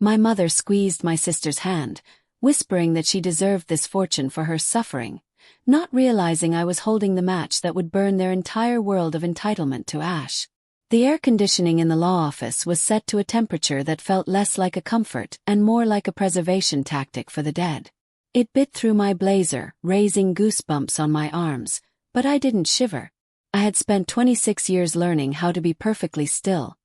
My mother squeezed my sister's hand, whispering that she deserved this fortune for her suffering, not realizing I was holding the match that would burn their entire world of entitlement to ash. The air conditioning in the law office was set to a temperature that felt less like a comfort and more like a preservation tactic for the dead. It bit through my blazer, raising goosebumps on my arms, but I didn't shiver. I had spent 26 years learning how to be perfectly still,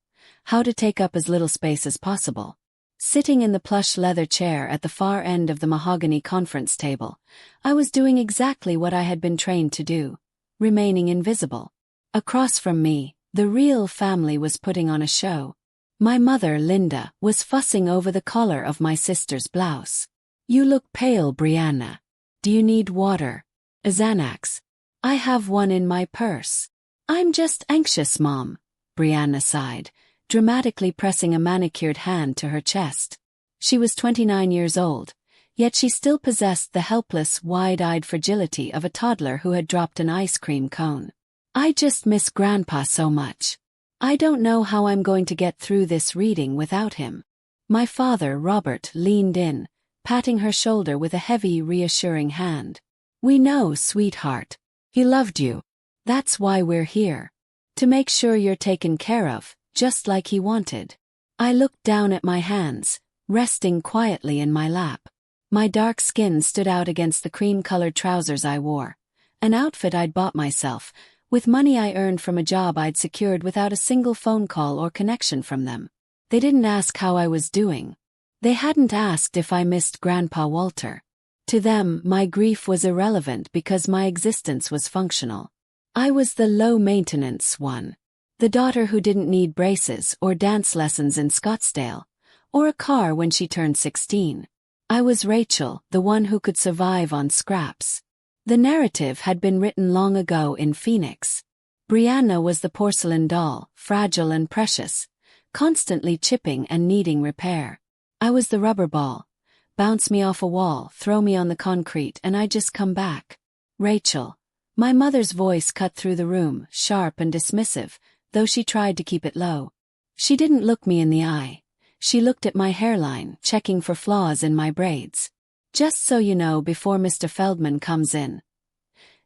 how to take up as little space as possible. Sitting in the plush leather chair at the far end of the mahogany conference table, I was doing exactly what I had been trained to do, remaining invisible. Across from me, the real family was putting on a show. My mother, Linda, was fussing over the collar of my sister's blouse. "You look pale, Brianna. Do you need water? A Xanax? I have one in my purse." "I'm just anxious, Mom," Brianna sighed, dramatically pressing a manicured hand to her chest. She was 29 years old, yet she still possessed the helpless, wide-eyed fragility of a toddler who had dropped an ice cream cone. "I just miss Grandpa so much. I don't know how I'm going to get through this reading without him." My father, Robert, leaned in, patting her shoulder with a heavy, reassuring hand. "We know, sweetheart. He loved you. That's why we're here. To make sure you're taken care of, just like he wanted." I looked down at my hands, resting quietly in my lap. My dark skin stood out against the cream-colored trousers I wore, an outfit I'd bought myself, with money I earned from a job I'd secured without a single phone call or connection from them. They didn't ask how I was doing. They hadn't asked if I missed Grandpa Walter. To them, my grief was irrelevant because my existence was functional. I was the low-maintenance one. The daughter who didn't need braces or dance lessons in Scottsdale, or a car when she turned 16. I was Rachel, the one who could survive on scraps. The narrative had been written long ago in Phoenix. Brianna was the porcelain doll, fragile and precious, constantly chipping and needing repair. I was the rubber ball. Bounce me off a wall, throw me on the concrete, and I'd just come back. Rachel. My mother's voice cut through the room, sharp and dismissive, though she tried to keep it low. She didn't look me in the eye. She looked at my hairline, checking for flaws in my braids. "Just so you know before Mr. Feldman comes in.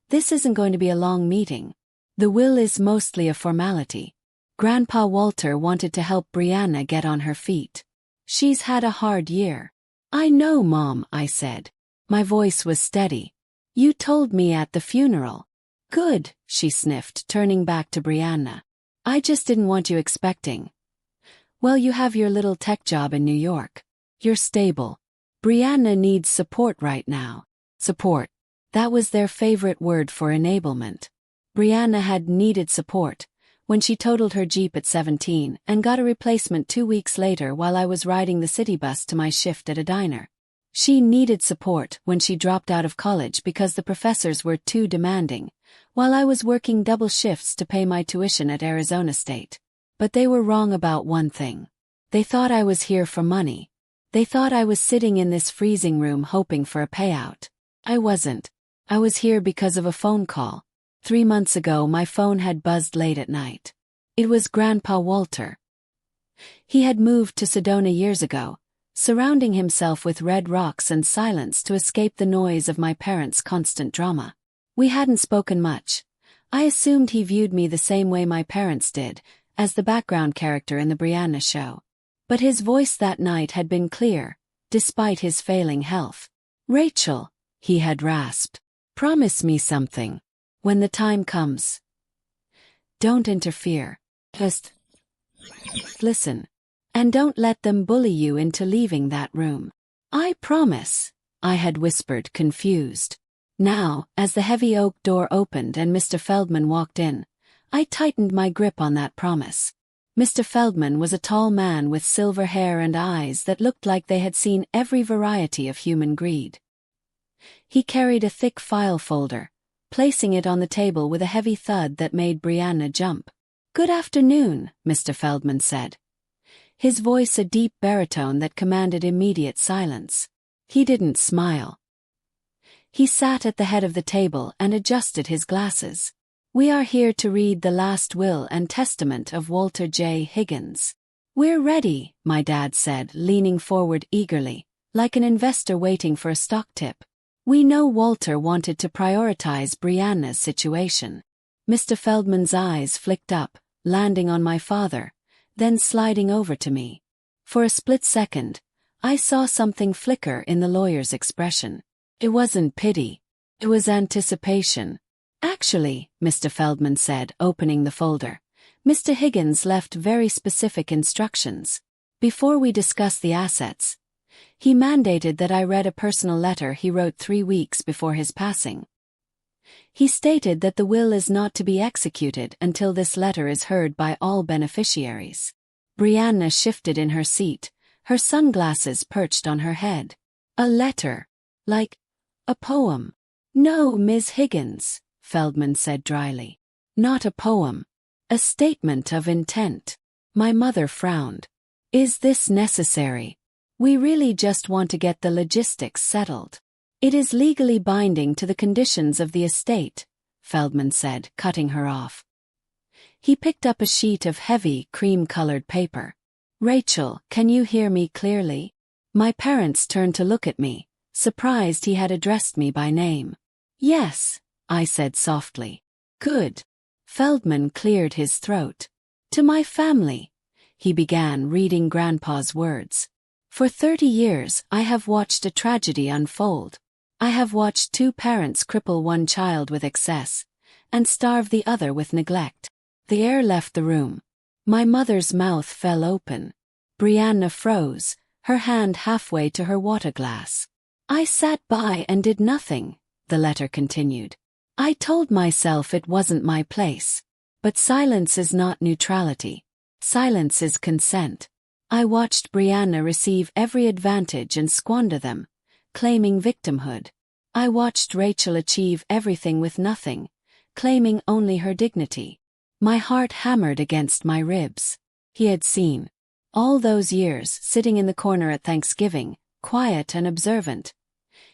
This isn't going to be a long meeting. The will is mostly a formality. Grandpa Walter wanted to help Brianna get on her feet. She's had a hard year." "I know, Mom," I said. My voice was steady. "You told me at the funeral." "Good," she sniffed, turning back to Brianna. "I just didn't want you expecting. Well, you have your little tech job in New York. You're stable. Brianna needs support right now." Support. That was their favorite word for enablement. Brianna had needed support when she totaled her Jeep at 17 and got a replacement 2 weeks later while I was riding the city bus to my shift at a diner. She needed support when she dropped out of college because the professors were too demanding, while I was working double shifts to pay my tuition at Arizona State. But they were wrong about one thing. They thought I was here for money. They thought I was sitting in this freezing room hoping for a payout. I wasn't. I was here because of a phone call. 3 months ago my phone had buzzed late at night. It was Grandpa Walter. He had moved to Sedona years ago, surrounding himself with red rocks and silence to escape the noise of my parents' constant drama. We hadn't spoken much. I assumed he viewed me the same way my parents did, as the background character in the Brianna show. But his voice that night had been clear, despite his failing health. "Rachel," he had rasped, "promise me something. When the time comes. Don't interfere. Just listen. And don't let them bully you into leaving that room." "I promise," I had whispered, confused. Now, as the heavy oak door opened and Mr. Feldman walked in, I tightened my grip on that promise. Mr. Feldman was a tall man with silver hair and eyes that looked like they had seen every variety of human greed. He carried a thick file folder, placing it on the table with a heavy thud that made Brianna jump. "Good afternoon," Mr. Feldman said, his voice a deep baritone that commanded immediate silence. He didn't smile. He sat at the head of the table and adjusted his glasses. "We are here to read the last will and testament of Walter J. Higgins." "We're ready," my dad said, leaning forward eagerly, like an investor waiting for a stock tip. "We know Walter wanted to prioritize Brianna's situation." Mr. Feldman's eyes flicked up, landing on my father, then sliding over to me. For a split second, I saw something flicker in the lawyer's expression. It wasn't pity. It was anticipation. "Actually," Mr. Feldman said, opening the folder, "Mr. Higgins left very specific instructions. Before we discuss the assets, he mandated that I read a personal letter he wrote 3 weeks before his passing. He stated that the will is not to be executed until this letter is heard by all beneficiaries." Brianna shifted in her seat, her sunglasses perched on her head. "A letter? Like a poem?" "No, Ms. Higgins," Feldman said dryly. "Not a poem. A statement of intent." My mother frowned. "Is this necessary? We really just want to get the logistics settled." "It is legally binding to the conditions of the estate," Feldman said, cutting her off. He picked up a sheet of heavy, cream-colored paper. "Rachel, can you hear me clearly?" My parents turned to look at me, surprised he had addressed me by name. "Yes," I said softly. "Good." Feldman cleared his throat. "To my family," he began, reading Grandpa's words. "For 30 years I have watched a tragedy unfold. I have watched 2 parents cripple one child with excess, and starve the other with neglect." The air left the room. My mother's mouth fell open. Brianna froze, her hand halfway to her water glass. "I sat by and did nothing," the letter continued. "I told myself it wasn't my place. But silence is not neutrality. Silence is consent. I watched Brianna receive every advantage and squander them, claiming victimhood. I watched Rachel achieve everything with nothing, claiming only her dignity. My heart hammered against my ribs." He had seen. All those years, sitting in the corner at Thanksgiving, quiet and observant.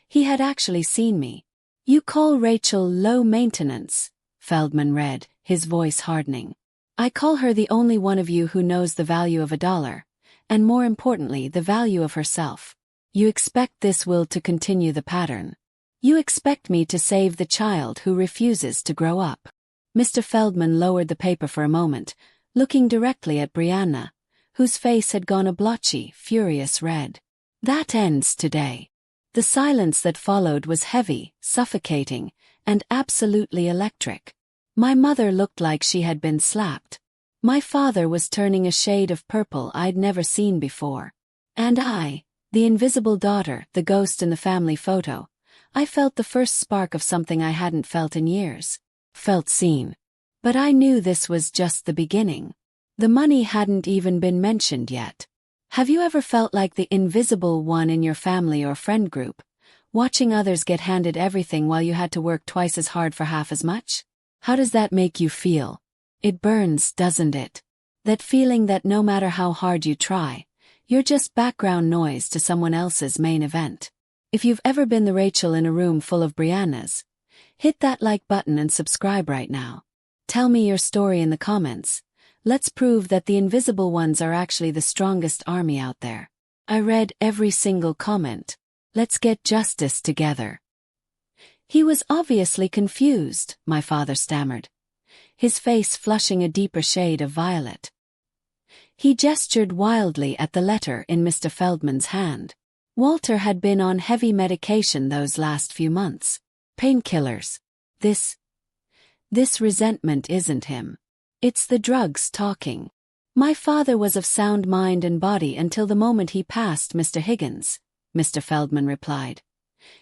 He had actually seen me. "You call Rachel low maintenance," Feldman read, his voice hardening. "I call her the only one of you who knows the value of $1, and more importantly the value of herself. You expect this will to continue the pattern. You expect me to save the child who refuses to grow up." Mr. Feldman lowered the paper for a moment, looking directly at Brianna, whose face had gone a blotchy, furious red. "That ends today." The silence that followed was heavy, suffocating, and absolutely electric. My mother looked like she had been slapped. My father was turning a shade of purple I'd never seen before. And I, the invisible daughter, the ghost in the family photo, I felt the first spark of something I hadn't felt in years. Felt seen. But I knew this was just the beginning. The money hadn't even been mentioned yet. Have you ever felt like the invisible one in your family or friend group, watching others get handed everything while you had to work twice as hard for half as much? How does that make you feel? It burns, doesn't it? That feeling that no matter how hard you try, you're just background noise to someone else's main event. If you've ever been the Rachel in a room full of Briannas, hit that like button and subscribe right now. Tell me your story in the comments. Let's prove that the invisible ones are actually the strongest army out there. I read every single comment. Let's get justice together. "He was obviously confused," my father stammered, his face flushing a deeper shade of violet. He gestured wildly at the letter in Mr. Feldman's hand. Walter had been on heavy medication those last few months. Painkillers. This resentment isn't him. It's the drugs talking. My father was of sound mind and body until the moment he passed Mr. Higgins, Mr. Feldman replied,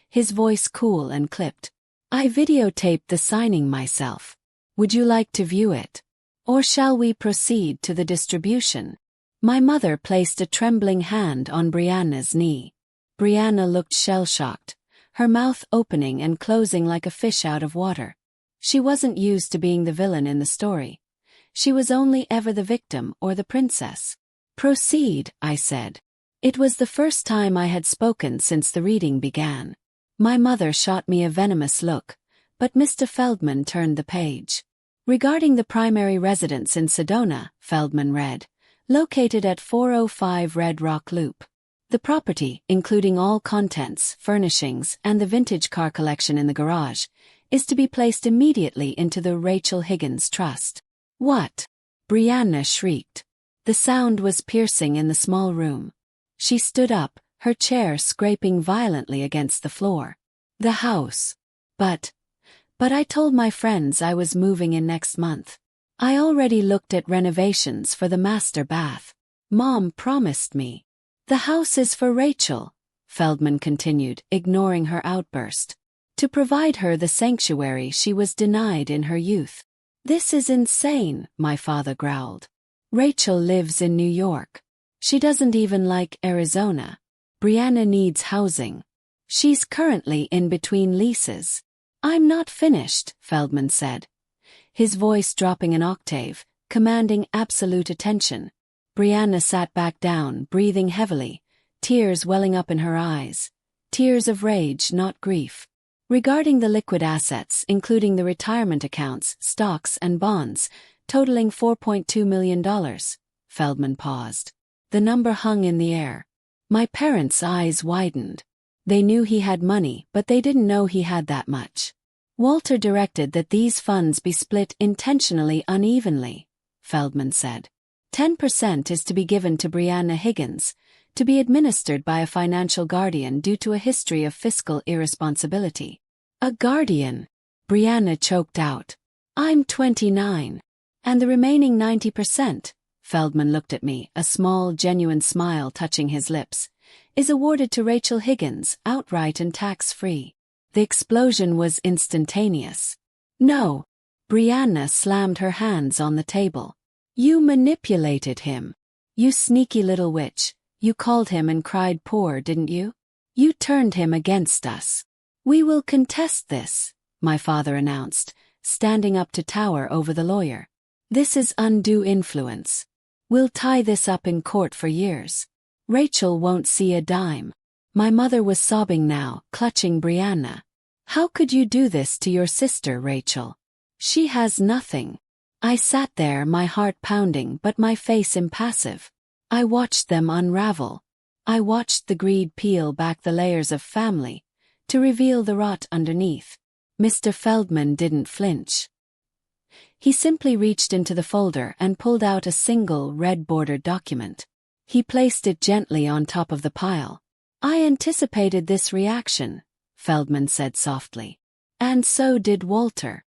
his voice cool and clipped. "I videotaped the signing myself. Would you like to view it? Or shall we proceed to the distribution?" My mother placed a trembling hand on Brianna's knee. Brianna looked shell-shocked, her mouth opening and closing like a fish out of water. She wasn't used to being the villain in the story. She was only ever the victim or the princess. "Proceed," I said. It was the first time I had spoken since the reading began. My mother shot me a venomous look, but Mr. Feldman turned the page. "Regarding the primary residence in Sedona," Feldman read, located at 405 Red Rock Loop. The property, including all contents, furnishings, and the vintage car collection in the garage, is to be placed immediately into the Rachel Higgins Trust. What? Brianna shrieked. The sound was piercing in the small room. She stood up, her chair scraping violently against the floor. The house. But I told my friends I was moving in next month. I already looked at renovations for the master bath. Mom promised me. The house is for Rachel, Feldman continued, ignoring her outburst. To provide her the sanctuary she was denied in her youth. This is insane, my father growled. Rachel lives in New York. She doesn't even like Arizona. Brianna needs housing. She's currently in between leases. I'm not finished, Feldman said, his voice dropping an octave, commanding absolute attention. Brianna sat back down, breathing heavily, tears welling up in her eyes. Tears of rage, not grief. Regarding the liquid assets, including the retirement accounts, stocks, and bonds, totaling $4.2 million, Feldman paused. The number hung in the air. My parents' eyes widened. They knew he had money, but they didn't know he had that much. Walter directed that these funds be split intentionally unevenly, Feldman said. 10% is to be given to Brianna Higgins, to be administered by a financial guardian due to a history of fiscal irresponsibility. A guardian? Brianna choked out. I'm 29. And the remaining 90%, Feldman looked at me, a small, genuine smile touching his lips, is awarded to Rachel Higgins, outright and tax-free. The explosion was instantaneous. No. Brianna slammed her hands on the table. You manipulated him. You sneaky little witch. You called him and cried poor, didn't you? You turned him against us. We will contest this, my father announced, standing up to tower over the lawyer. This is undue influence. We'll tie this up in court for years. Rachel won't see a dime. My mother was sobbing now, clutching Brianna. How could you do this to your sister, Rachel? She has nothing. I sat there, my heart pounding but my face impassive. I watched them unravel. I watched the greed peel back the layers of family, to reveal the rot underneath. Mr. Feldman didn't flinch. He simply reached into the folder and pulled out a single red-bordered document. He placed it gently on top of the pile. I anticipated this reaction, Feldman said softly. And so did Walter.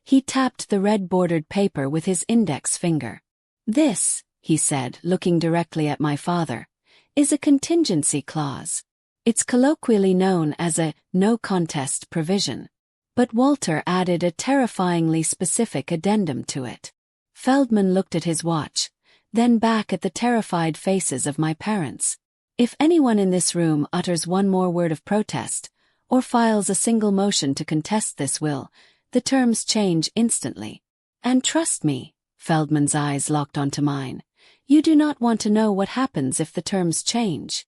He tapped the red-bordered paper with his index finger. This, he said, looking directly at my father, is a contingency clause. It's colloquially known as a no-contest provision. But Walter added a terrifyingly specific addendum to it. Feldman looked at his watch, then back at the terrified faces of my parents. If anyone in this room utters one more word of protest, or files a single motion to contest this will, the terms change instantly. And trust me, Feldman's eyes locked onto mine, you do not want to know what happens if the terms change.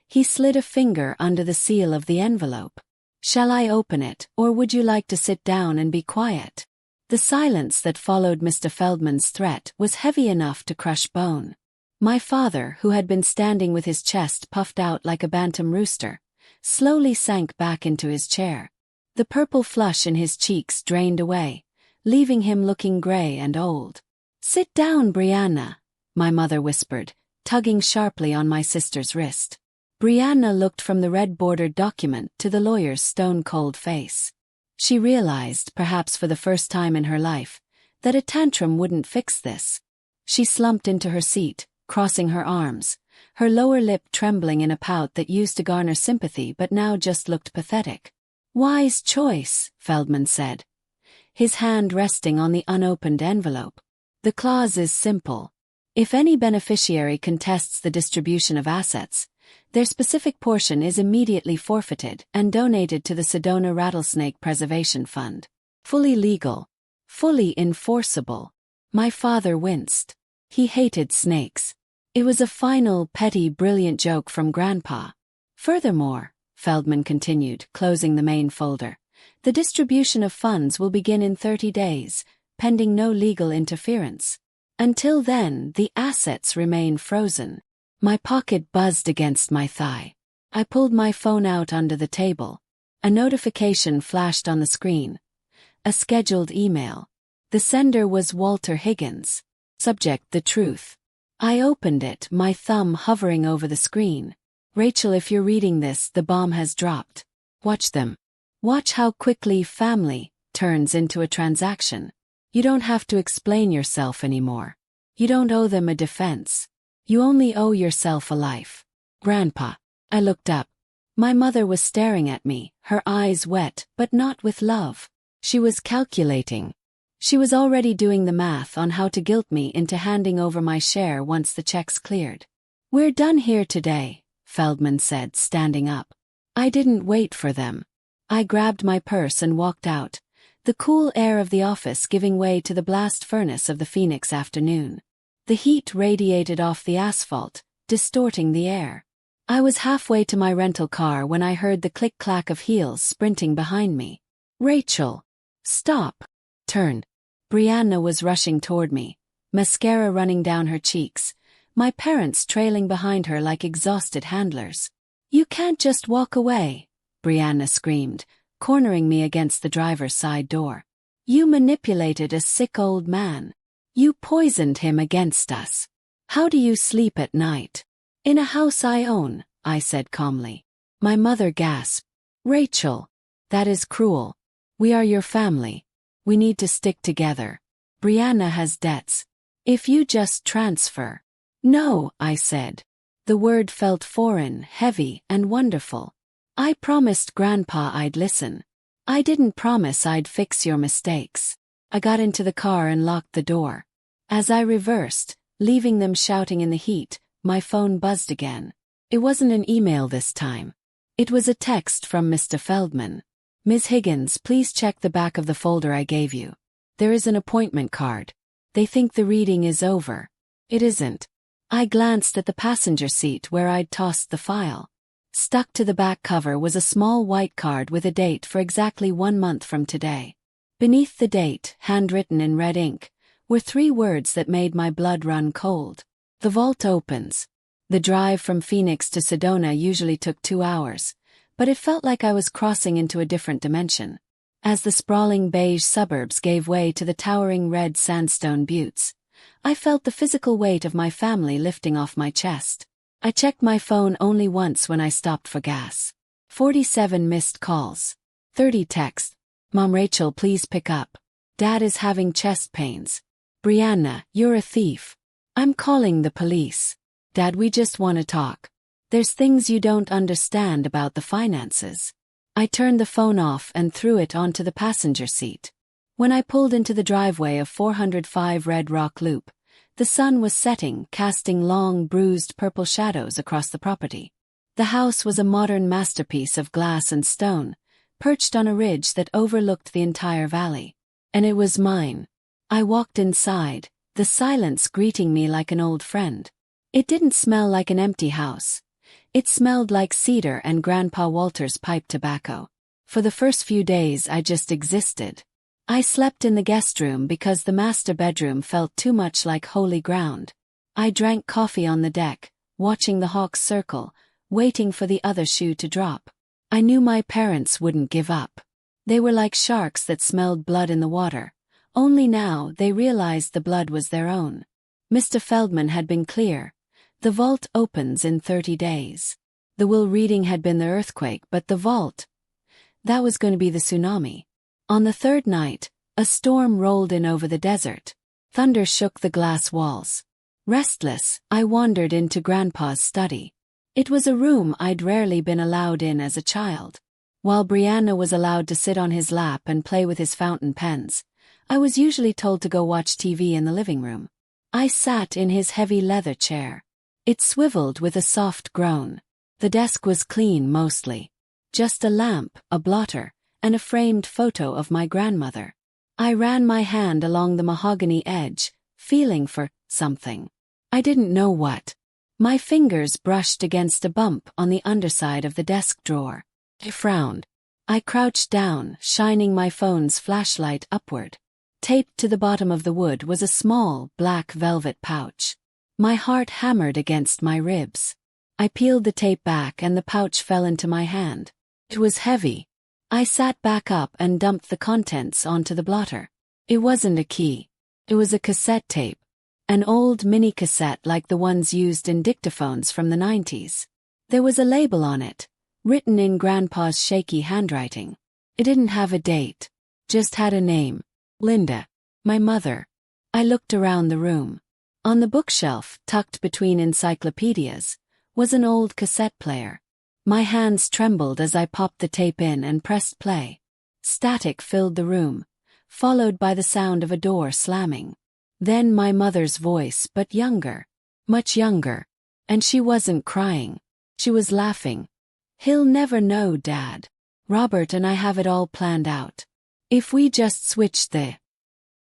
He slid a finger under the seal of the envelope. Shall I open it, or would you like to sit down and be quiet? The silence that followed Mr. Feldman's threat was heavy enough to crush bone. My father, who had been standing with his chest puffed out like a bantam rooster, slowly sank back into his chair. The purple flush in his cheeks drained away, leaving him looking gray and old. Sit down, Brianna, my mother whispered, tugging sharply on my sister's wrist. Brianna looked from the red-bordered document to the lawyer's stone-cold face. She realized, perhaps for the first time in her life, that a tantrum wouldn't fix this. She slumped into her seat, crossing her arms, her lower lip trembling in a pout that used to garner sympathy but now just looked pathetic. Wise choice, Feldman said, his hand resting on the unopened envelope. The clause is simple. If any beneficiary contests the distribution of assets, their specific portion is immediately forfeited and donated to the Sedona Rattlesnake Preservation Fund. Fully legal. Fully enforceable. My father winced. He hated snakes. It was a final, petty, brilliant joke from Grandpa. Furthermore, Feldman continued, closing the main folder, the distribution of funds will begin in 30 days, pending no legal interference. Until then, the assets remain frozen. My pocket buzzed against my thigh. I pulled my phone out under the table. A notification flashed on the screen. A scheduled email. The sender was Walter Higgins. Subject: the truth. I opened it, my thumb hovering over the screen. Rachel, if you're reading this, the bomb has dropped. Watch them. Watch how quickly family turns into a transaction. You don't have to explain yourself anymore. You don't owe them a defense. You only owe yourself a life. Grandpa. I looked up. My mother was staring at me, her eyes wet, but not with love. She was calculating. She was already doing the math on how to guilt me into handing over my share once the checks cleared. We're done here today, Feldman said, standing up. I didn't wait for them. I grabbed my purse and walked out, the cool air of the office giving way to the blast furnace of the Phoenix afternoon. The heat radiated off the asphalt, distorting the air. I was halfway to my rental car when I heard the click-clack of heels sprinting behind me. Rachel! Stop! Turn. Brianna was rushing toward me, mascara running down her cheeks, my parents trailing behind her like exhausted handlers. You can't just walk away, Brianna screamed, cornering me against the driver's side door. You manipulated a sick old man. You poisoned him against us. How do you sleep at night? In a house I own, I said calmly. My mother gasped. Rachel, that is cruel. We are your family. We need to stick together. Brianna has debts. If you just transfer. No, I said. The word felt foreign, heavy, and wonderful. I promised Grandpa I'd listen. I didn't promise I'd fix your mistakes. I got into the car and locked the door. As I reversed, leaving them shouting in the heat, my phone buzzed again. It wasn't an email this time. It was a text from Mr. Feldman. Ms. Higgins, please check the back of the folder I gave you. There is an appointment card. They think the reading is over. It isn't. I glanced at the passenger seat where I'd tossed the file. Stuck to the back cover was a small white card with a date for exactly 1 month from today. Beneath the date, handwritten in red ink, were 3 words that made my blood run cold. The vault opens. The drive from Phoenix to Sedona usually took 2 hours, but it felt like I was crossing into a different dimension. As the sprawling beige suburbs gave way to the towering red sandstone buttes, I felt the physical weight of my family lifting off my chest. I checked my phone only once when I stopped for gas. 47 missed calls. 30 texts. Mom, Rachel, please pick up. Dad is having chest pains. Brianna, you're a thief. I'm calling the police. Dad, we just want to talk. There's things you don't understand about the finances. I turned the phone off and threw it onto the passenger seat. When I pulled into the driveway of 405 Red Rock Loop, the sun was setting, casting long, bruised purple shadows across the property. The house was a modern masterpiece of glass and stone, perched on a ridge that overlooked the entire valley. And it was mine. I walked inside, the silence greeting me like an old friend. It didn't smell like an empty house. It smelled like cedar and Grandpa Walter's pipe tobacco. For the first few days I just existed. I slept in the guest room because the master bedroom felt too much like holy ground. I drank coffee on the deck, watching the hawks circle, waiting for the other shoe to drop. I knew my parents wouldn't give up. They were like sharks that smelled blood in the water. Only now they realized the blood was their own. Mr. Feldman had been clear. The vault opens in 30 days. The will reading had been the earthquake, but the vault, that was going to be the tsunami. On the 3rd night, a storm rolled in over the desert. Thunder shook the glass walls. Restless, I wandered into Grandpa's study. It was a room I'd rarely been allowed in as a child. While Brianna was allowed to sit on his lap and play with his fountain pens, I was usually told to go watch TV in the living room. I sat in his heavy leather chair. It swiveled with a soft groan. The desk was clean mostly. Just a lamp, a blotter, and a framed photo of my grandmother. I ran my hand along the mahogany edge, feeling for something. I didn't know what. My fingers brushed against a bump on the underside of the desk drawer. I frowned. I crouched down, shining my phone's flashlight upward. Taped to the bottom of the wood was a small, black velvet pouch. My heart hammered against my ribs. I peeled the tape back and the pouch fell into my hand. It was heavy. I sat back up and dumped the contents onto the blotter. It wasn't a key. It was a cassette tape. An old mini cassette like the ones used in dictaphones from the 90s. There was a label on it, written in Grandpa's shaky handwriting. It didn't have a date, just had a name. Linda. My mother. I looked around the room. On the bookshelf, tucked between encyclopedias, was an old cassette player. My hands trembled as I popped the tape in and pressed play. Static filled the room, followed by the sound of a door slamming. Then my mother's voice, but younger. Much younger. And she wasn't crying. She was laughing. "He'll never know, Dad. Robert and I have it all planned out. If we just switched the..."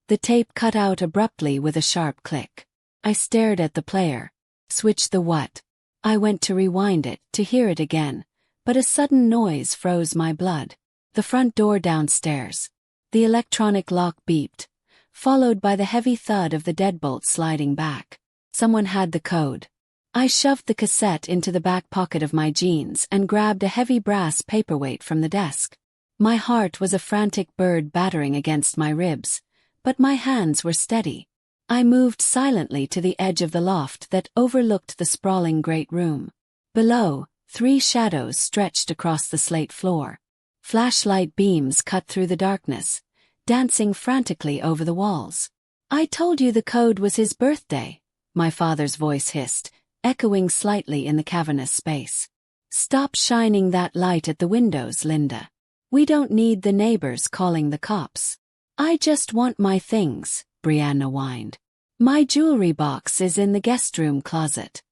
The tape cut out abruptly with a sharp click. I stared at the player. Switch the what? I went to rewind it, to hear it again, but a sudden noise froze my blood. The front door downstairs. The electronic lock beeped, followed by the heavy thud of the deadbolt sliding back. Someone had the code. I shoved the cassette into the back pocket of my jeans and grabbed a heavy brass paperweight from the desk. My heart was a frantic bird battering against my ribs, but my hands were steady. I moved silently to the edge of the loft that overlooked the sprawling great room. Below, 3 shadows stretched across the slate floor. Flashlight beams cut through the darkness, dancing frantically over the walls. "I told you the code was his birthday," my father's voice hissed, echoing slightly in the cavernous space. "Stop shining that light at the windows, Linda. We don't need the neighbors calling the cops." "I just want my things," Brianna whined. "My jewelry box is in the guest room closet."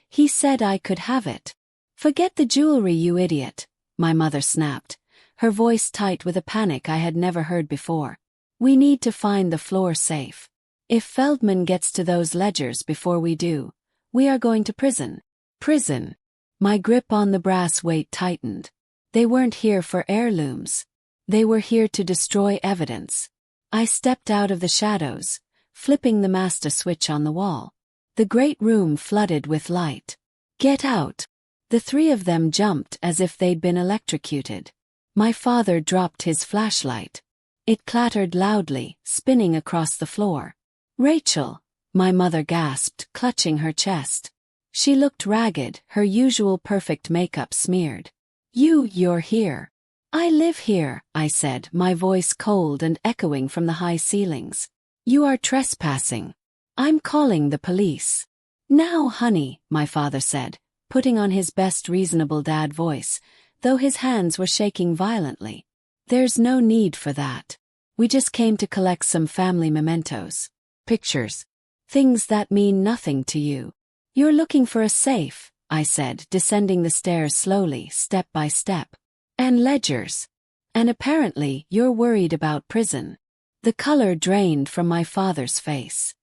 "He said I could have it." "Forget the jewelry, you idiot," my mother snapped, her voice tight with a panic I had never heard before. "We need to find the floor safe. If Feldman gets to those ledgers before we do, we are going to prison." "Prison?" My grip on the brass weight tightened. They weren't here for heirlooms. They were here to destroy evidence. I stepped out of the shadows, flipping the master switch on the wall. The great room flooded with light. "Get out!" The 3 of them jumped as if they'd been electrocuted. My father dropped his flashlight. It clattered loudly, spinning across the floor. "Rachel!" My mother gasped, clutching her chest. She looked ragged, her usual perfect makeup smeared. You're here." "I live here," I said, my voice cold and echoing from the high ceilings. "You are trespassing. I'm calling the police." "Now, honey," my father said, putting on his best reasonable dad voice, though his hands were shaking violently. "There's no need for that. We just came to collect some family mementos. Pictures. Things that mean nothing to you." "You're looking for a safe," I said, descending the stairs slowly, step by step. "And ledgers. And apparently you're worried about prison." The color drained from my father's face.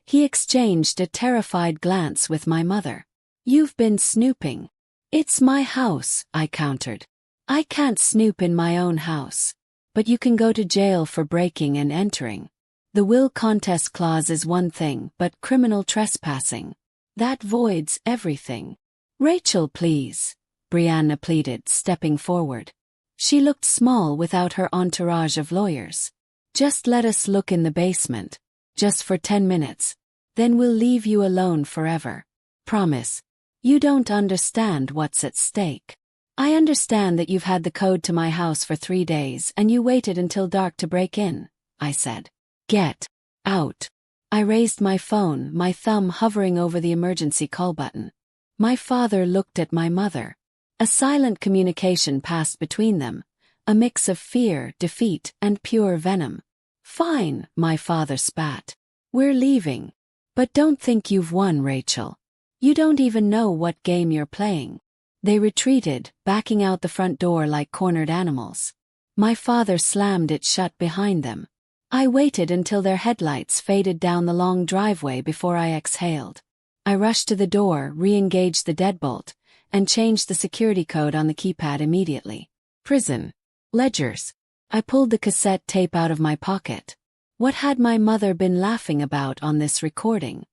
He exchanged a terrified glance with my mother. "You've been snooping." "It's my house," I countered. "I can't snoop in my own house. But you can go to jail for breaking and entering. The will contest clause is one thing, but criminal trespassing, that voids everything." "Rachel, please," Brianna pleaded, stepping forward. She looked small without her entourage of lawyers. "Just let us look in the basement. Just for 10 minutes. Then we'll leave you alone forever. Promise. You don't understand what's at stake. I understand that you've had the code to my house for 3 days and you waited until dark to break in," I said. "Get out." I raised my phone, my thumb hovering over the emergency call button. My father looked at my mother. A silent communication passed between them, a mix of fear, defeat, and pure venom. "Fine," my father spat. "We're leaving. But don't think you've won, Rachel. You don't even know what game you're playing." They retreated, backing out the front door like cornered animals. My father slammed it shut behind them. I waited until their headlights faded down the long driveway before I exhaled. I rushed to the door, re-engaged the deadbolt, and changed the security code on the keypad immediately. "Prison. Ledgers." I pulled the cassette tape out of my pocket. What had my mother been laughing about on this recording?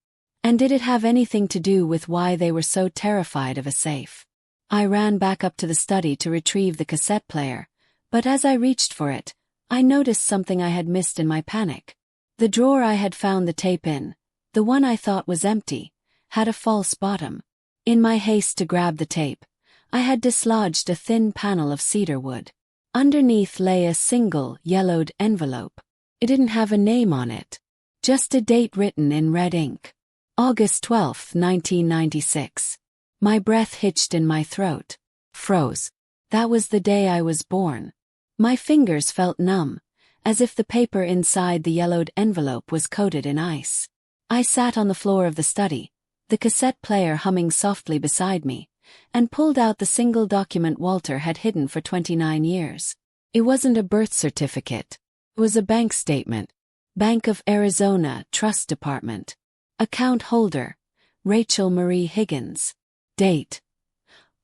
And did it have anything to do with why they were so terrified of a safe? I ran back up to the study to retrieve the cassette player, but as I reached for it, I noticed something I had missed in my panic. The drawer I had found the tape in, the one I thought was empty, had a false bottom. In my haste to grab the tape, I had dislodged a thin panel of cedar wood. Underneath lay a single, yellowed envelope. It didn't have a name on it, just a date written in red ink. August 12, 1996. My breath hitched in my throat. Froze. That was the day I was born. My fingers felt numb, as if the paper inside the yellowed envelope was coated in ice. I sat on the floor of the study, the cassette player humming softly beside me, and pulled out the single document Walter had hidden for 29 years. It wasn't a birth certificate. It was a bank statement. Bank of Arizona, Trust Department. Account holder, Rachel Marie Higgins. Date,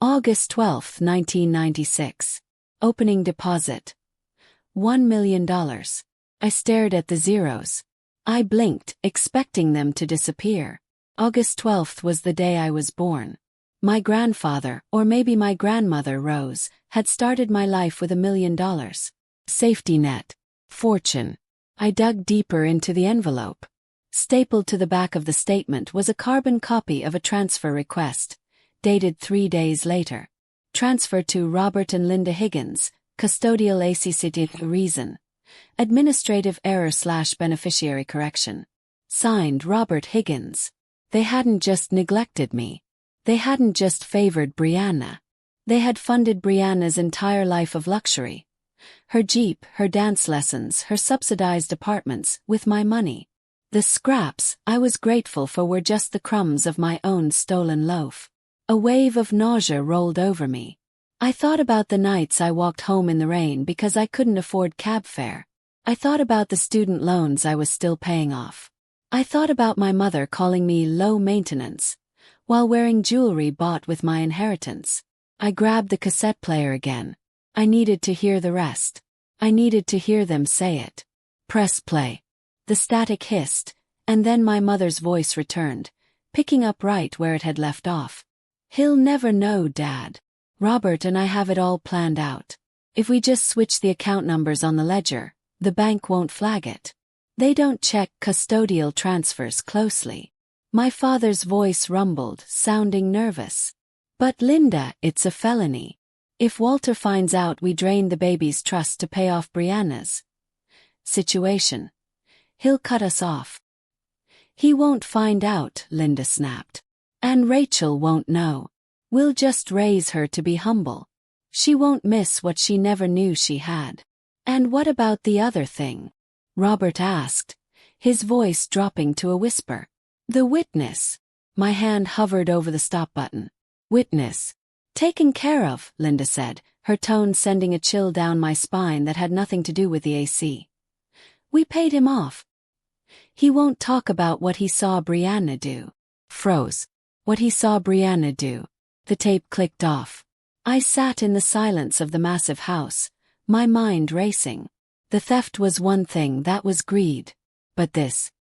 August 12, 1996. Opening deposit, $1 million. I stared at the zeros. I blinked, expecting them to disappear. August 12th was the day I was born. My grandfather, or maybe my grandmother Rose, had started my life with $1 million. Safety net. Fortune. I dug deeper into the envelope. Stapled to the back of the statement was a carbon copy of a transfer request, dated 3 days later. Transfer to Robert and Linda Higgins, custodial ACCT reason. Administrative error/beneficiary correction. Signed Robert Higgins. They hadn't just neglected me. They hadn't just favored Brianna. They had funded Brianna's entire life of luxury. Her Jeep, her dance lessons, her subsidized apartments, with my money. The scraps I was grateful for were just the crumbs of my own stolen loaf. A wave of nausea rolled over me. I thought about the nights I walked home in the rain because I couldn't afford cab fare. I thought about the student loans I was still paying off. I thought about my mother calling me low maintenance, while wearing jewelry bought with my inheritance. I grabbed the cassette player again. I needed to hear the rest. I needed to hear them say it. Press play. The static hissed, and then my mother's voice returned, picking up right where it had left off. He'll never know, Dad. Robert and I have it all planned out. If we just switch the account numbers on the ledger, the bank won't flag it. They don't check custodial transfers closely. My father's voice rumbled, sounding nervous. But Linda, it's a felony. If Walter finds out we drained the baby's trust to pay off Brianna's situation, he'll cut us off. He won't find out, Linda snapped. And Rachel won't know. We'll just raise her to be humble. She won't miss what she never knew she had. And what about the other thing? Robert asked, his voice dropping to a whisper. The witness. My hand hovered over the stop button. Witness. Taken care of, Linda said, her tone sending a chill down my spine that had nothing to do with the AC. We paid him off. He won't talk about what he saw Brianna do. Froze. What he saw Brianna do. The tape clicked off. I sat in the silence of the massive house, my mind racing. The theft was one thing, that was greed. But this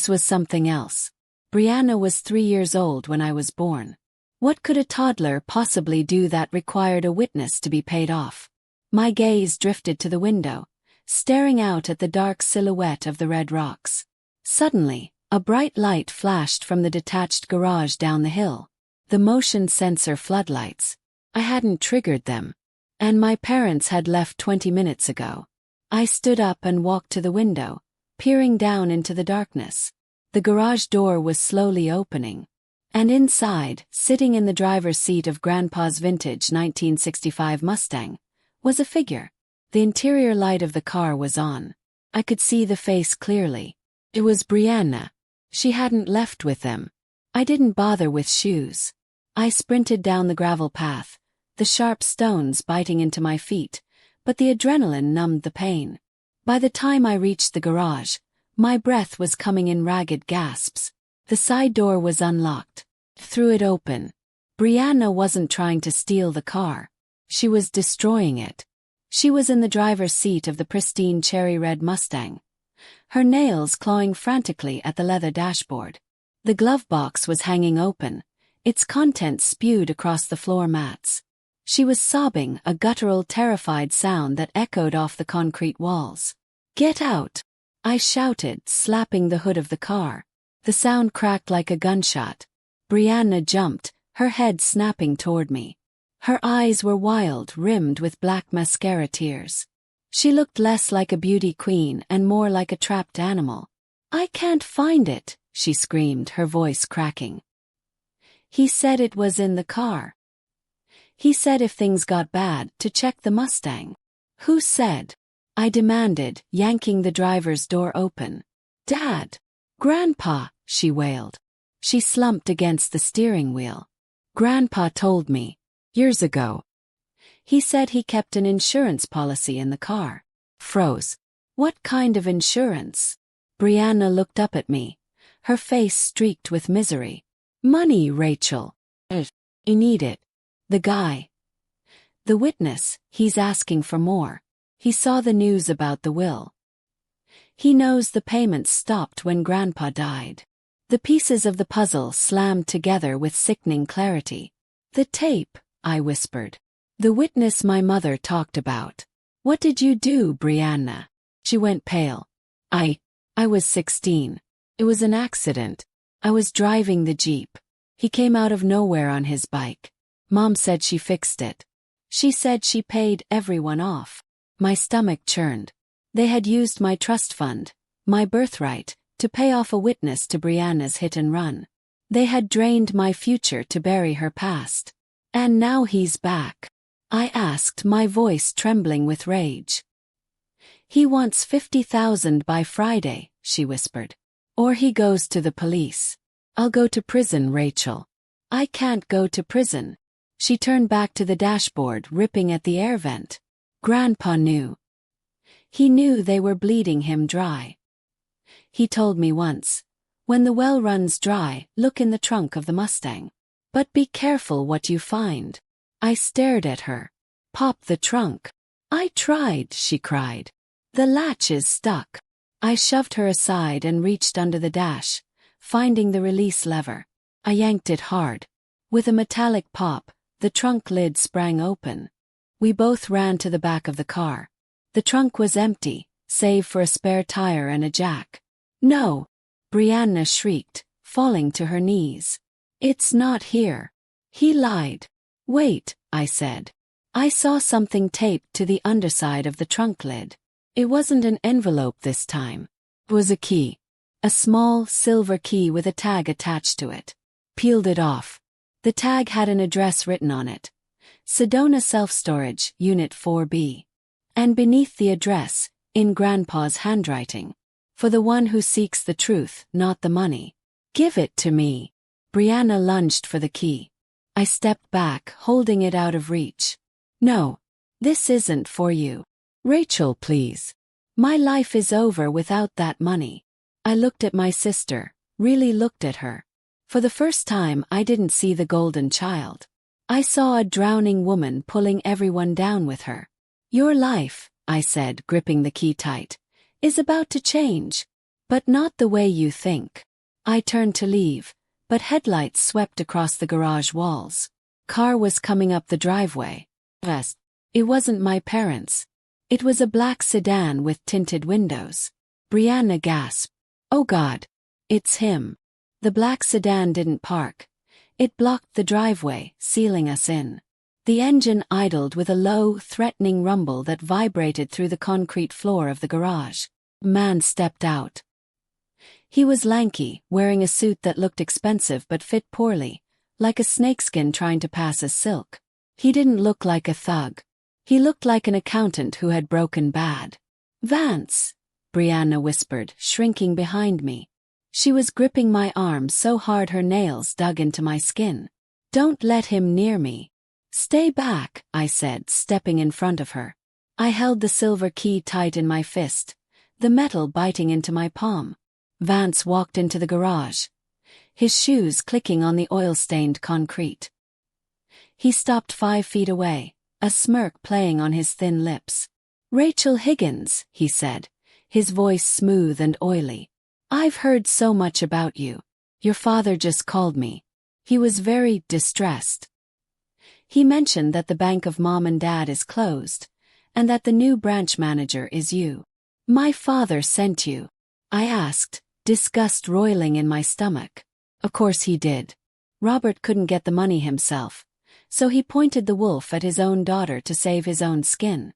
was something else. Brianna was 3 years old when I was born. What could a toddler possibly do that required a witness to be paid off? My gaze drifted to the window, staring out at the dark silhouette of the red rocks. Suddenly, a bright light flashed from the detached garage down the hill. The motion sensor floodlights. I hadn't triggered them. And my parents had left 20 minutes ago. I stood up and walked to the window, peering down into the darkness. The garage door was slowly opening. And inside, sitting in the driver's seat of Grandpa's vintage 1965 Mustang, was a figure. The interior light of the car was on. I could see the face clearly. It was Brianna. She hadn't left with them. I didn't bother with shoes. I sprinted down the gravel path, the sharp stones biting into my feet, but the adrenaline numbed the pain. By the time I reached the garage, my breath was coming in ragged gasps. The side door was unlocked. Threw it open. Brianna wasn't trying to steal the car. She was destroying it. She was in the driver's seat of the pristine cherry red Mustang, her nails clawing frantically at the leather dashboard. The glove box was hanging open, its contents spewed across the floor mats. She was sobbing, a guttural, terrified sound that echoed off the concrete walls. "Get out!" I shouted, slapping the hood of the car. The sound cracked like a gunshot. Brianna jumped, her head snapping toward me. Her eyes were wild, rimmed with black mascara tears. She looked less like a beauty queen and more like a trapped animal. "I can't find it," she screamed, her voice cracking. "He said it was in the car. He said if things got bad, to check the Mustang." "Who said?" I demanded, yanking the driver's door open. "Dad." "Grandpa," she wailed. She slumped against the steering wheel. "Grandpa told me. Years ago. He said he kept an insurance policy in the car." Froze. "What kind of insurance?" Brianna looked up at me, her face streaked with misery. "Money, Rachel. You need it. The guy. The witness, he's asking for more. He saw the news about the will. He knows the payments stopped when Grandpa died." The pieces of the puzzle slammed together with sickening clarity. "The tape," I whispered. "The witness my mother talked about." "What did you do, Brianna?" She went pale. I was 16. It was an accident. I was driving the Jeep. He came out of nowhere on his bike. Mom said she fixed it. She said she paid everyone off." My stomach churned. They had used my trust fund, my birthright, to pay off a witness to Brianna's hit and run. They had drained my future to bury her past. "And now he's back?" I asked, my voice trembling with rage. "He wants 50,000 by Friday," she whispered. "Or he goes to the police." "I'll go to prison, Rachel." "I can't go to prison." She turned back to the dashboard, ripping at the air vent. "Grandpa knew. He knew they were bleeding him dry. He told me once, when the well runs dry, look in the trunk of the Mustang. But be careful what you find." I stared at her. "Pop the trunk." "I tried," she cried. "The latch is stuck." I shoved her aside and reached under the dash, finding the release lever. I yanked it hard. With a metallic pop, the trunk lid sprang open. We both ran to the back of the car. The trunk was empty, save for a spare tire and a jack. "No!" Brianna shrieked, falling to her knees. "It's not here. He lied." "Wait," I said. I saw something taped to the underside of the trunk lid. It wasn't an envelope this time. It was a key. A small, silver key with a tag attached to it. Peeled it off. The tag had an address written on it. Sedona Self-Storage, Unit 4B. And beneath the address, in Grandpa's handwriting. "For the one who seeks the truth, not the money." "Give it to me." Brianna lunged for the key. I stepped back, holding it out of reach. "No. This isn't for you. Rachel, please. My life is over without that money." I looked at my sister, really looked at her. For the first time, I didn't see the golden child. I saw a drowning woman pulling everyone down with her. "Your life," I said, gripping the key tight, "is about to change. But not the way you think." I turned to leave, but headlights swept across the garage walls. Car was coming up the driveway. Yes, it wasn't my parents'. It was a black sedan with tinted windows. Brianna gasped. "Oh God. It's him." The black sedan didn't park. It blocked the driveway, sealing us in. The engine idled with a low, threatening rumble that vibrated through the concrete floor of the garage. A man stepped out. He was lanky, wearing a suit that looked expensive but fit poorly, like a snakeskin trying to pass as silk. He didn't look like a thug. He looked like an accountant who had broken bad. "Vance," Brianna whispered, shrinking behind me. She was gripping my arm so hard her nails dug into my skin. "Don't let him near me." "Stay back," I said, stepping in front of her. I held the silver key tight in my fist, the metal biting into my palm. Vance walked into the garage, his shoes clicking on the oil-stained concrete. He stopped 5 feet away, a smirk playing on his thin lips. "Rachel Higgins," he said, his voice smooth and oily. "I've heard so much about you. Your father just called me. He was very distressed. He mentioned that the bank of Mom and Dad is closed, and that the new branch manager is you. My father sent you?" I asked, disgust roiling in my stomach. Of course he did. Robert couldn't get the money himself, so he pointed the wolf at his own daughter to save his own skin.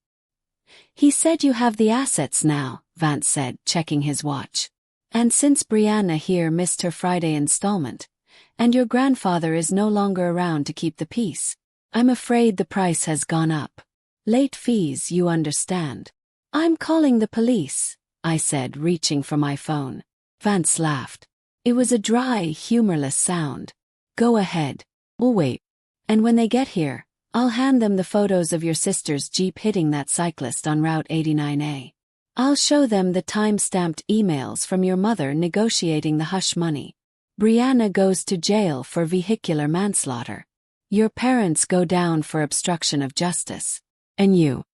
"He said you have the assets now," Vance said, checking his watch. "And since Brianna here missed her Friday installment, and your grandfather is no longer around to keep the peace, I'm afraid the price has gone up. Late fees, you understand." "I'm calling the police," I said, reaching for my phone. Vance laughed. It was a dry, humorless sound. "Go ahead. We'll wait. And when they get here, I'll hand them the photos of your sister's Jeep hitting that cyclist on Route 89A. I'll show them the time-stamped emails from your mother negotiating the hush money. Brianna goes to jail for vehicular manslaughter. Your parents go down for obstruction of justice. And you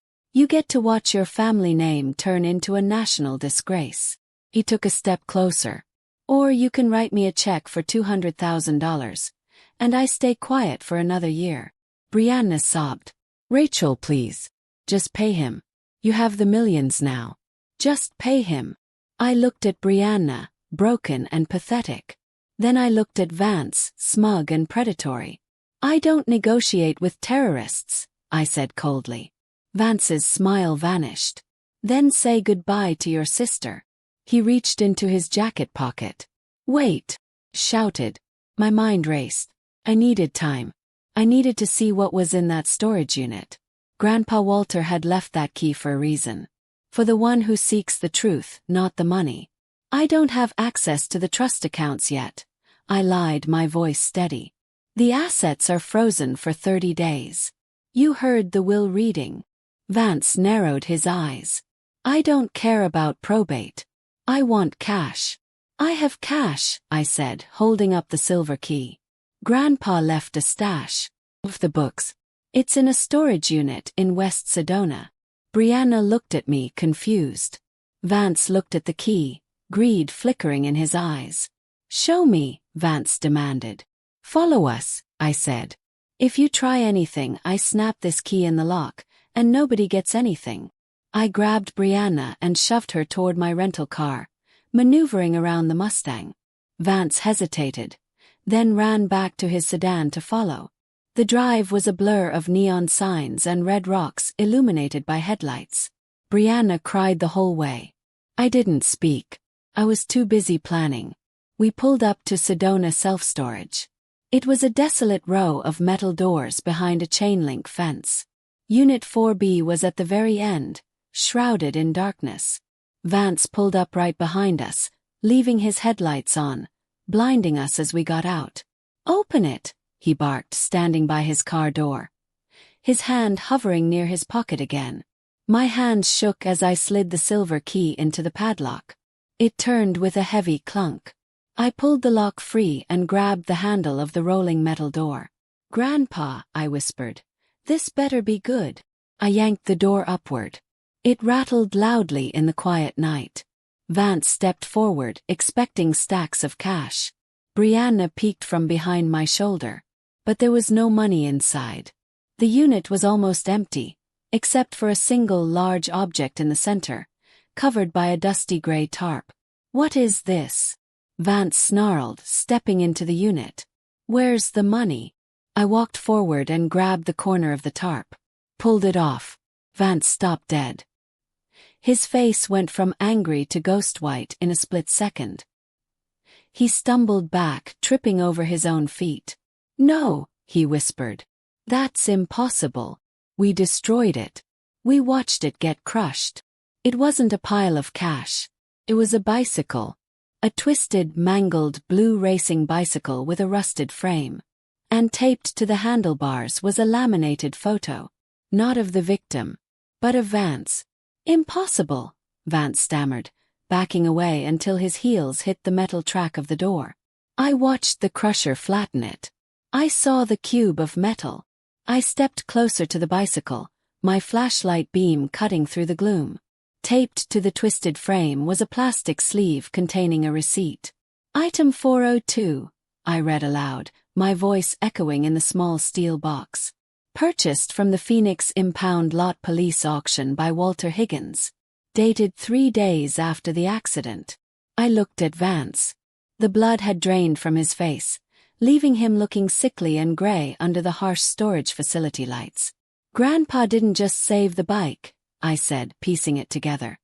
get to watch your family name turn into a national disgrace." He took a step closer. "Or you can write me a check for $200,000, and I stay quiet for another year." Brianna sobbed. "Rachel, please. Just pay him. You have the millions now. Just pay him." I looked at Brianna, broken and pathetic. Then I looked at Vance, smug and predatory. "I don't negotiate with terrorists," I said coldly. Vance's smile vanished. "Then say goodbye to your sister." He reached into his jacket pocket. "Wait!" shouted. My mind raced. I needed time. I needed to see what was in that storage unit. Grandpa Walter had left that key for a reason. For the one who seeks the truth, not the money. "I don't have access to the trust accounts yet," I lied, my voice steady. "The assets are frozen for 30 days. You heard the will reading." Vance narrowed his eyes. "I don't care about probate. I want cash." "I have cash," I said, holding up the silver key. "Grandpa left a stash of the books. It's in a storage unit in West Sedona." Brianna looked at me, confused. Vance looked at the key, greed flickering in his eyes. "Show me," Vance demanded. "Follow us," I said. "If you try anything, I snap this key in the lock, and nobody gets anything." I grabbed Brianna and shoved her toward my rental car, maneuvering around the Mustang. Vance hesitated, then ran back to his sedan to follow. The drive was a blur of neon signs and red rocks illuminated by headlights. Brianna cried the whole way. I didn't speak. I was too busy planning. We pulled up to Sedona Self-Storage. It was a desolate row of metal doors behind a chain-link fence. Unit 4B was at the very end, shrouded in darkness. Vance pulled up right behind us, leaving his headlights on, blinding us as we got out. "Open it," he barked, standing by his car door. His hand hovering near his pocket again. My hands shook as I slid the silver key into the padlock. It turned with a heavy clunk. I pulled the lock free and grabbed the handle of the rolling metal door. "Grandpa," I whispered, "this better be good." I yanked the door upward. It rattled loudly in the quiet night. Vance stepped forward, expecting stacks of cash. Brianna peeked from behind my shoulder. But there was no money inside. The unit was almost empty, except for a single large object in the center, covered by a dusty gray tarp. "What is this?" Vance snarled, stepping into the unit. "Where's the money?" I walked forward and grabbed the corner of the tarp. Pulled it off. Vance stopped dead. His face went from angry to ghost white in a split second. He stumbled back, tripping over his own feet. "No," he whispered. "That's impossible. We destroyed it. We watched it get crushed." It wasn't a pile of cash. It was a bicycle. A twisted, mangled blue racing bicycle with a rusted frame. And taped to the handlebars was a laminated photo. Not of the victim, but of Vance. "Impossible," Vance stammered, backing away until his heels hit the metal track of the door. I watched the crusher flatten it. I saw the cube of metal. I stepped closer to the bicycle, my flashlight beam cutting through the gloom. Taped to the twisted frame was a plastic sleeve containing a receipt. Item 402, I read aloud, my voice echoing in the small steel box. Purchased from the Phoenix Impound Lot Police Auction by Walter Higgins. Dated 3 days after the accident. I looked at Vance. The blood had drained from his face, leaving him looking sickly and gray under the harsh storage facility lights. Grandpa didn't just save the bike, I said, piecing it together.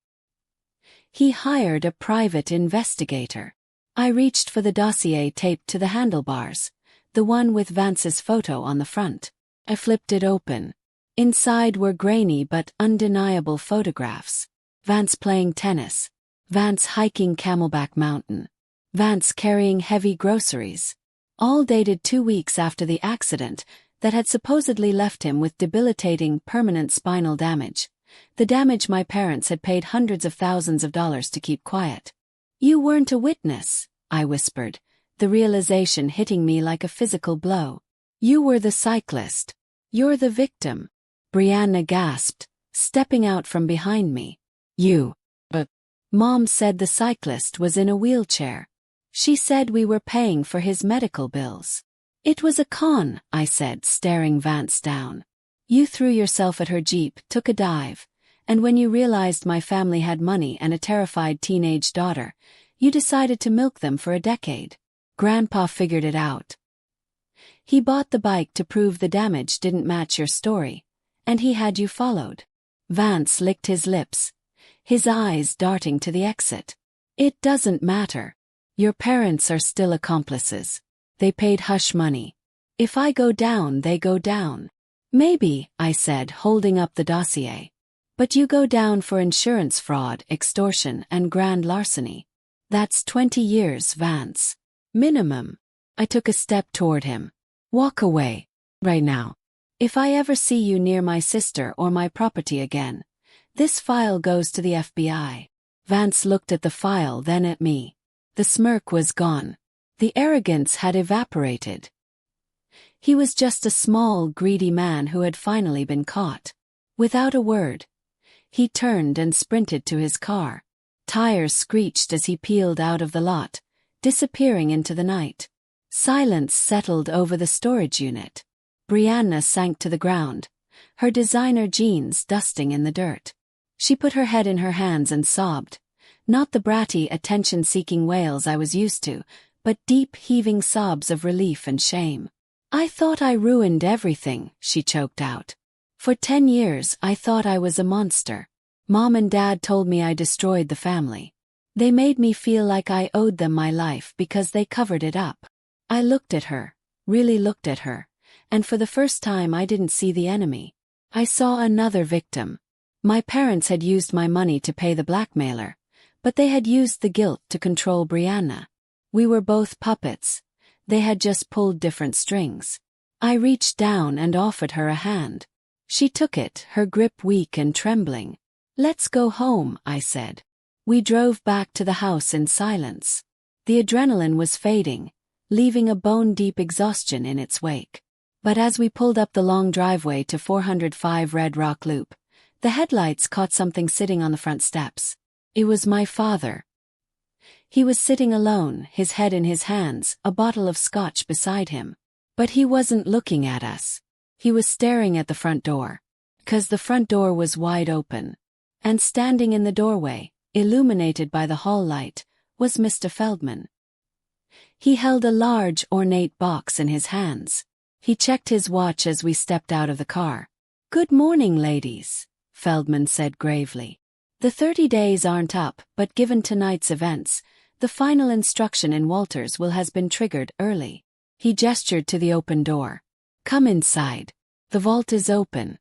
He hired a private investigator. I reached for the dossier taped to the handlebars, the one with Vance's photo on the front. I flipped it open. Inside were grainy but undeniable photographs. Vance playing tennis. Vance hiking Camelback Mountain. Vance carrying heavy groceries. All dated 2 weeks after the accident that had supposedly left him with debilitating permanent spinal damage. The damage my parents had paid hundreds of thousands of dollars to keep quiet. You weren't a witness, I whispered, the realization hitting me like a physical blow. You were the cyclist. You're the victim. Brianna gasped, stepping out from behind me. But Mom said the cyclist was in a wheelchair. She said we were paying for his medical bills. It was a con, I said, staring Vance down. You threw yourself at her Jeep, took a dive, and when you realized my family had money and a terrified teenage daughter, you decided to milk them for a decade. Grandpa figured it out. He bought the bike to prove the damage didn't match your story, and he had you followed. Vance licked his lips, his eyes darting to the exit. It doesn't matter. Your parents are still accomplices. They paid hush money. If I go down, they go down. Maybe, I said, holding up the dossier. But you go down for insurance fraud, extortion, and grand larceny. That's 20 years, Vance. Minimum. I took a step toward him. Walk away. Right now. If I ever see you near my sister or my property again, this file goes to the FBI. Vance looked at the file, then at me. The smirk was gone. The arrogance had evaporated. He was just a small, greedy man who had finally been caught. Without a word, he turned and sprinted to his car. Tires screeched as he peeled out of the lot, disappearing into the night. Silence settled over the storage unit. Brianna sank to the ground, her designer jeans dusting in the dirt. She put her head in her hands and sobbed, not the bratty, attention-seeking wails I was used to, but deep, heaving sobs of relief and shame. I thought I ruined everything, she choked out. For 10 years I thought I was a monster. Mom and Dad told me I destroyed the family. They made me feel like I owed them my life because they covered it up. I looked at her, really looked at her, and for the first time I didn't see the enemy. I saw another victim. My parents had used my money to pay the blackmailer, but they had used the guilt to control Brianna. We were both puppets. They had just pulled different strings. I reached down and offered her a hand. She took it, her grip weak and trembling. Let's go home, I said. We drove back to the house in silence. The adrenaline was fading, leaving a bone-deep exhaustion in its wake. But as we pulled up the long driveway to 405 Red Rock Loop, the headlights caught something sitting on the front steps. It was my father. He was sitting alone, his head in his hands, a bottle of scotch beside him. But he wasn't looking at us. He was staring at the front door. 'Cause the front door was wide open. And standing in the doorway, illuminated by the hall light, was Mr. Feldman. He held a large, ornate box in his hands. He checked his watch as we stepped out of the car. "Good morning, ladies," Feldman said gravely. "The 30 days aren't up, but given tonight's events, the final instruction in Walters' will has been triggered early." He gestured to the open door. "Come inside. The vault is open.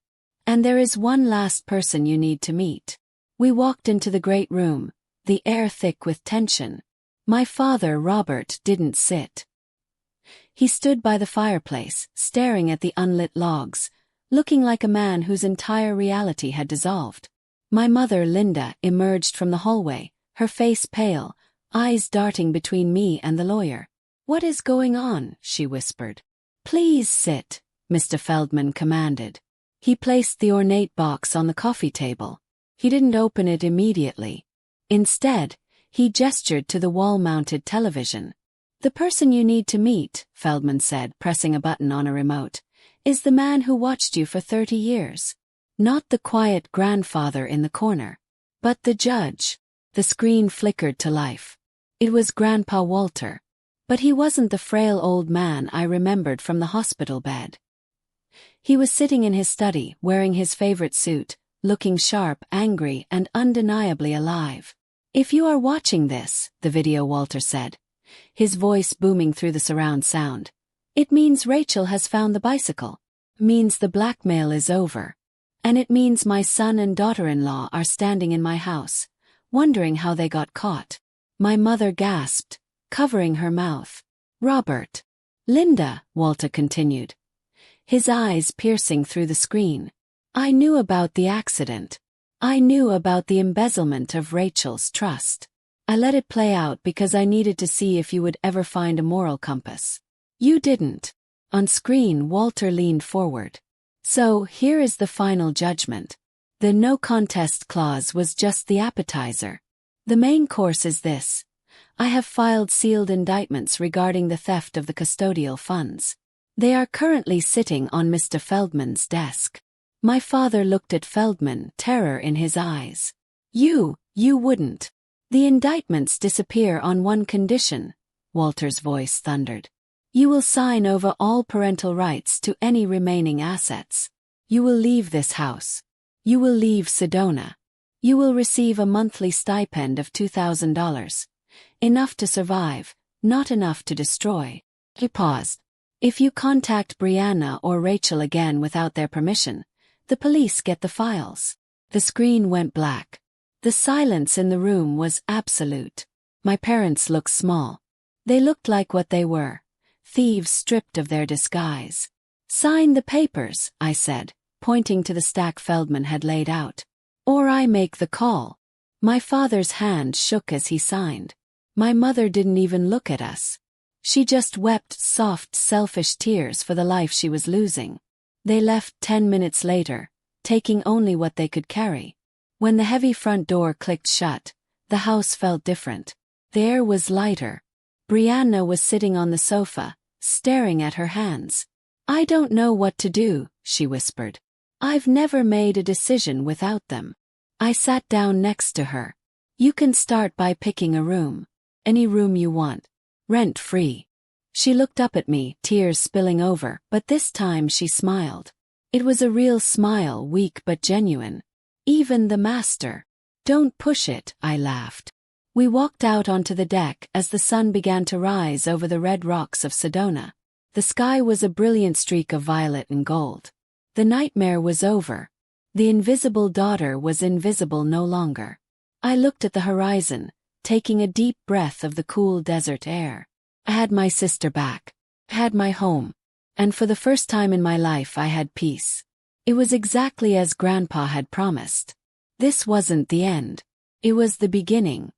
And there is one last person you need to meet." We walked into the great room, the air thick with tension. My father, Robert, didn't sit. He stood by the fireplace, staring at the unlit logs, looking like a man whose entire reality had dissolved. My mother, Linda, emerged from the hallway, her face pale, eyes darting between me and the lawyer. "What is going on?" she whispered. "Please sit," Mr. Feldman commanded. He placed the ornate box on the coffee table. He didn't open it immediately. Instead, he gestured to the wall-mounted television. "The person you need to meet," Feldman said, pressing a button on a remote, "is the man who watched you for 30 years. Not the quiet grandfather in the corner, but the judge." The screen flickered to life. It was Grandpa Walter. But he wasn't the frail old man I remembered from the hospital bed. He was sitting in his study, wearing his favorite suit, looking sharp, angry, and undeniably alive. "If you are watching this," the video Walter said, his voice booming through the surround sound, "it means Rachel has found the bicycle. Means the blackmail is over. And it means my son and daughter-in-law are standing in my house, wondering how they got caught." My mother gasped, covering her mouth. "Robert." "Linda," Walter continued, his eyes piercing through the screen. "I knew about the accident. I knew about the embezzlement of Rachel's trust. I let it play out because I needed to see if you would ever find a moral compass. You didn't." On screen, Walter leaned forward. "So, here is the final judgment. The no contest clause was just the appetizer. The main course is this. I have filed sealed indictments regarding the theft of the custodial funds. They are currently sitting on Mr. Feldman's desk." My father looked at Feldman, terror in his eyes. You wouldn't." "The indictments disappear on one condition," Walter's voice thundered. "You will sign over all parental rights to any remaining assets. You will leave this house. You will leave Sedona. You will receive a monthly stipend of $2,000. Enough to survive, not enough to destroy." He paused. "If you contact Brianna or Rachel again without their permission, the police get the files." The screen went black. The silence in the room was absolute. My parents looked small. They looked like what they were, thieves stripped of their disguise. "Sign the papers," I said, pointing to the stack Feldman had laid out. "Or I make the call." My father's hand shook as he signed. My mother didn't even look at us. She just wept soft, selfish tears for the life she was losing. They left 10 minutes later, taking only what they could carry. When the heavy front door clicked shut, the house felt different. The air was lighter. Brianna was sitting on the sofa, staring at her hands. "I don't know what to do," she whispered. "I've never made a decision without them." I sat down next to her. "You can start by picking a room. Any room you want. Rent-free." She looked up at me, tears spilling over, but this time she smiled. It was a real smile, weak but genuine. "Even the master." "Don't push it," I laughed. We walked out onto the deck as the sun began to rise over the red rocks of Sedona. The sky was a brilliant streak of violet and gold. The nightmare was over. The invisible daughter was invisible no longer. I looked at the horizon, taking a deep breath of the cool desert air. I had my sister back. I had my home. And for the first time in my life I had peace. It was exactly as Grandpa had promised. This wasn't the end. It was the beginning.